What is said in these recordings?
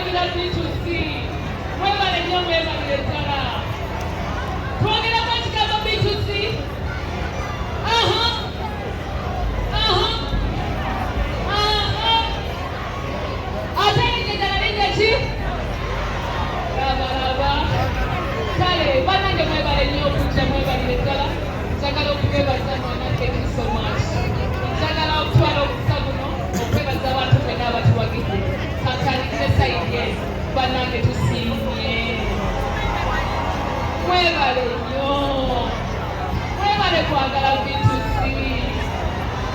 twogera B2C mwebale nnyo mwebalire ddala twogeramu ekigambo B2C ate erinnya linnya ki labalaba kale bannange mwebale nnyo okujja mwebalire ddala njagala okubebaza mwana thank you so much njagala okutwala okusa guno okwebaza abantu fena abatuwagidde katandikire sayidi eno bannange tusiimye mwebale nnyo mwebale kwagala B2C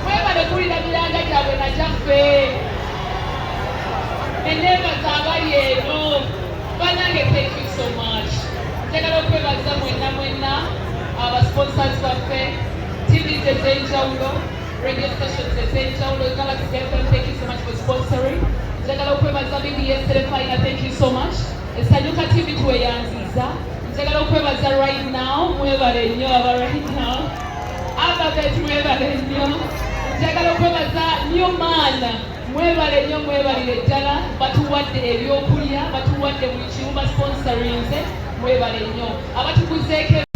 mwebale kulira miranga gyabwe najaffe eneebaza abali eno bannange thank you so much njagala okwebaza mwenna abasponsors baffe TVs ez'enjawulo radio stations ez'enjawulo Galaxy FM thank you so much for sponsoring njagala okwebaza BBS Telefina thank you so much Esanyuka TV tweyanziza njagala okwebaza right now mwebale nnyo aba right now Ababet mwebale nnyo njagala okwebaza Newman mwebale nnyo mwebalire ddala batuwadde ebyokulya batuwadde buli kimu basponsorinze mwebale nnyo abatuguzeeko